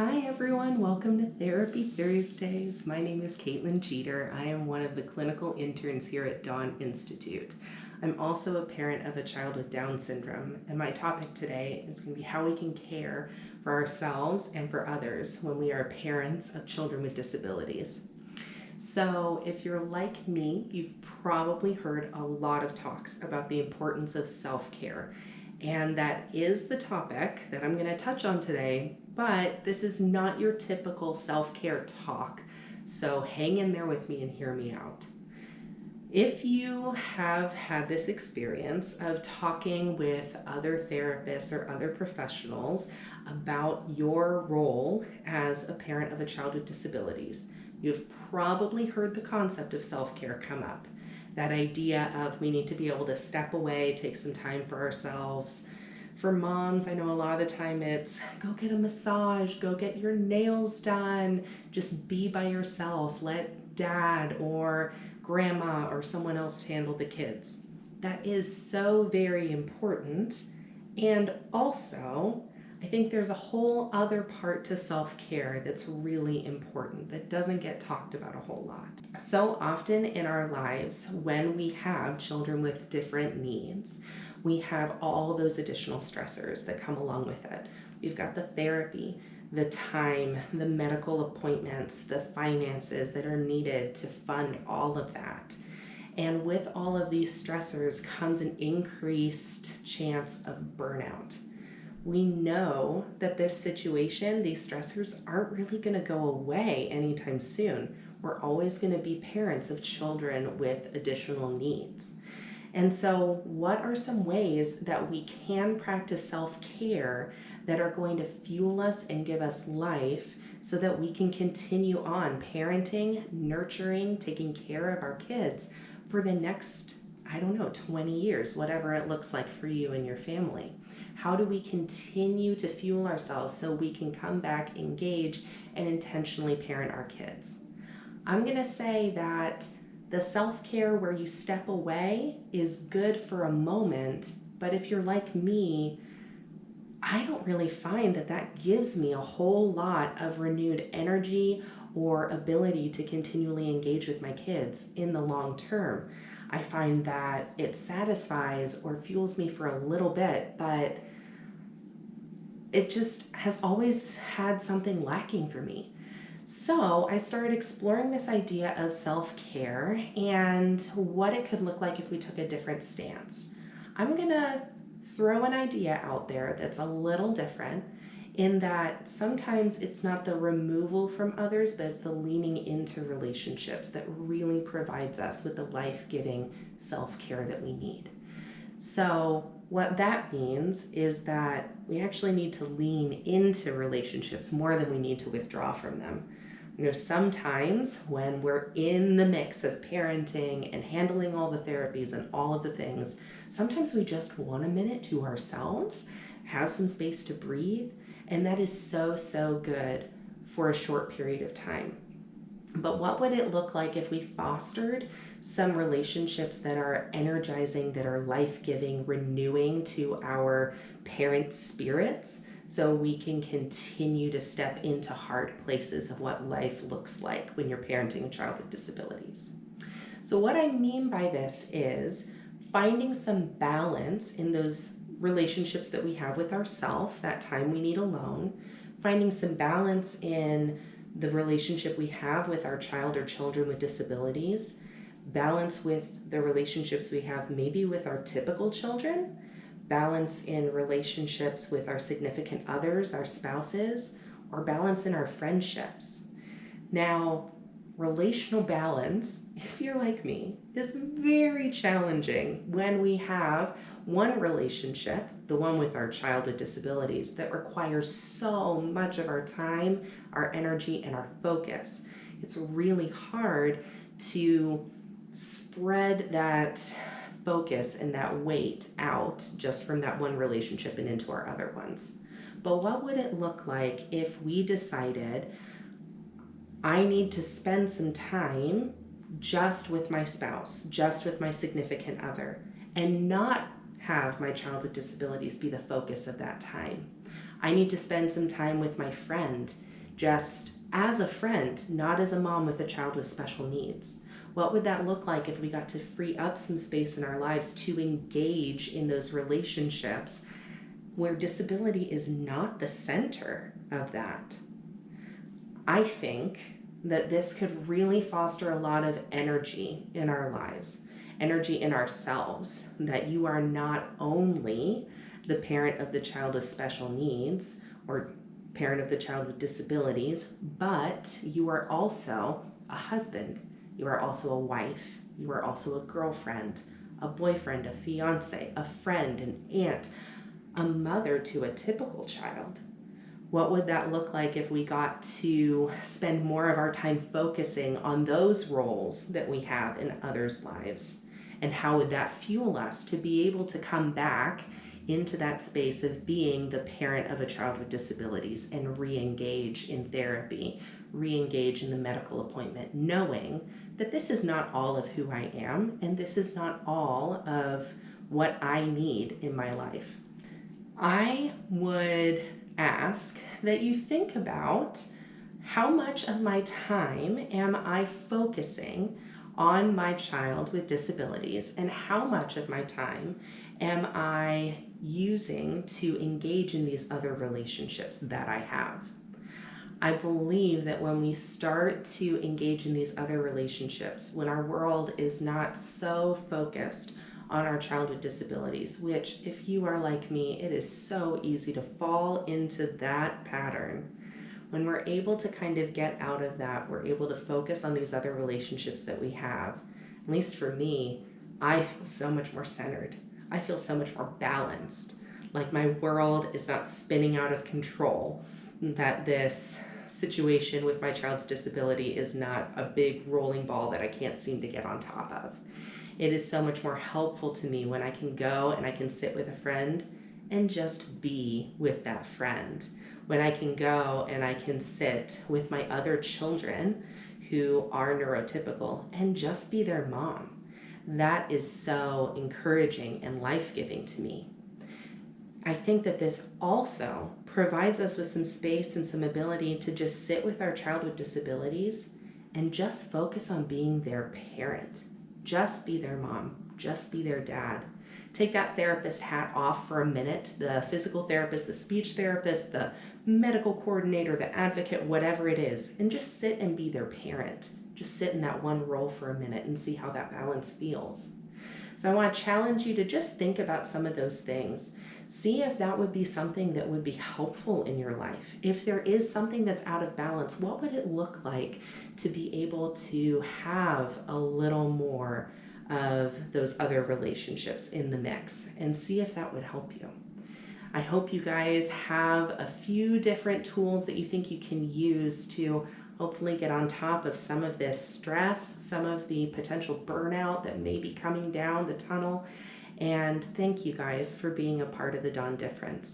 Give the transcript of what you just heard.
Hi everyone, welcome to Therapy Thursdays. My name is Kaitlin Jeter. I am one of the clinical interns here at Dawn Institute. I'm also a parent of a child with Down syndrome, and my topic today is going to be how we can care for ourselves and for others when we are parents of children with disabilities. So if you're like me, you've probably heard a lot of talks about the importance of self-care. And that is the topic that I'm going to touch on today, but this is not your typical self-care talk. So hang in there with me and hear me out. If you have had this experience of talking with other therapists or other professionals about your role as a parent of a child with disabilities, you've probably heard the concept of self-care come up. That idea of we need to be able to step away, take some time for ourselves. For moms, I know a lot of the time it's go get a massage, go get your nails done, just be by yourself, let dad or grandma or someone else handle the kids. That is so very important. And also, I think there's a whole other part to self-care that's really important that doesn't get talked about a whole lot. So often in our lives, when we have children with different needs, we have all those additional stressors that come along with it. We've got the therapy, the time, the medical appointments, the finances that are needed to fund all of that. And with all of these stressors comes an increased chance of burnout. We know that this situation, these stressors aren't really going to go away anytime soon. We're always going to be parents of children with additional needs. And so what are some ways that we can practice self-care that are going to fuel us and give us life so that we can continue on parenting, nurturing, taking care of our kids for the next, 20 years, whatever it looks like for you and your family? How do we continue to fuel ourselves so we can come back, engage, and intentionally parent our kids? I'm going to say that the self-care where you step away is good for a moment, but if you're like me, I don't really find that that gives me a whole lot of renewed energy or ability to continually engage with my kids in the long term. I find that it satisfies or fuels me for a little bit, but it just has always had something lacking for me. So I started exploring this idea of self-care and what it could look like if we took a different stance. I'm gonna throw an idea out there that's a little different in that sometimes it's not the removal from others, but it's the leaning into relationships that really provides us with the life-giving self-care that we need. So what that means is that we actually need to lean into relationships more than we need to withdraw from them. Sometimes when we're in the mix of parenting and handling all the therapies and all of the things, sometimes we just want a minute to ourselves, have some space to breathe, and that is so, so good for a short period of time. But what would it look like if we fostered some relationships that are energizing, that are life-giving, renewing to our parent spirits, so we can continue to step into hard places of what life looks like when you're parenting a child with disabilities? So what I mean by this is finding some balance in those relationships that we have with ourselves, that time we need alone, finding some balance in the relationship we have with our child or children with disabilities, balance with the relationships we have maybe with our typical children, balance in relationships with our significant others, our spouses, or balance in our friendships. Now, relational balance, if you're like me, is very challenging when we have one relationship, the one with our child with disabilities, that requires so much of our time, our energy, and our focus. It's really hard to spread that focus and that weight out just from that one relationship and into our other ones. But what would it look like if we decided I need to spend some time just with my spouse, just with my significant other, and not have my child with disabilities be the focus of that time? I need to spend some time with my friend, just as a friend, not as a mom with a child with special needs. What would that look like if we got to free up some space in our lives to engage in those relationships where disability is not the center of that? I think that this could really foster a lot of energy in our lives, energy in ourselves, that you are not only the parent of the child with special needs or parent of the child with disabilities, but you are also a husband, you are also a wife, you are also a girlfriend, a boyfriend, a fiance, a friend, an aunt, a mother to a typical child. What would that look like if we got to spend more of our time focusing on those roles that we have in others' lives? And how would that fuel us to be able to come back into that space of being the parent of a child with disabilities and re-engage in therapy, re-engage in the medical appointment, knowing that this is not all of who I am and this is not all of what I need in my life? I would ask that you think about how much of my time am I focusing on my child with disabilities, and how much of my time am I using to engage in these other relationships that I have. I believe that when we start to engage in these other relationships, when our world is not so focused on our child with disabilities, which, if you are like me, it is so easy to fall into that pattern. When we're able to kind of get out of that, we're able to focus on these other relationships that we have. At least for me, I feel so much more centered. I feel so much more balanced. Like my world is not spinning out of control, that this situation with my child's disability is not a big rolling ball that I can't seem to get on top of. It is so much more helpful to me when I can go and I can sit with a friend and just be with that friend. When I can go and I can sit with my other children who are neurotypical and just be their mom. That is so encouraging and life-giving to me. I think that this also provides us with some space and some ability to just sit with our child with disabilities and just focus on being their parent. Just be their mom, just be their dad. Take that therapist hat off for a minute, the physical therapist, the speech therapist, the medical coordinator, the advocate, whatever it is, and just sit and be their parent. Just sit in that one role for a minute and see how that balance feels. So I want to challenge you to just think about some of those things. See if that would be something that would be helpful in your life. If there is something that's out of balance, what would it look like to be able to have a little more of those other relationships in the mix, and see if that would help you. I hope you guys have a few different tools that you think you can use to hopefully get on top of some of this stress, some of the potential burnout that may be coming down the tunnel. And thank you guys for being a part of the Dawn Difference.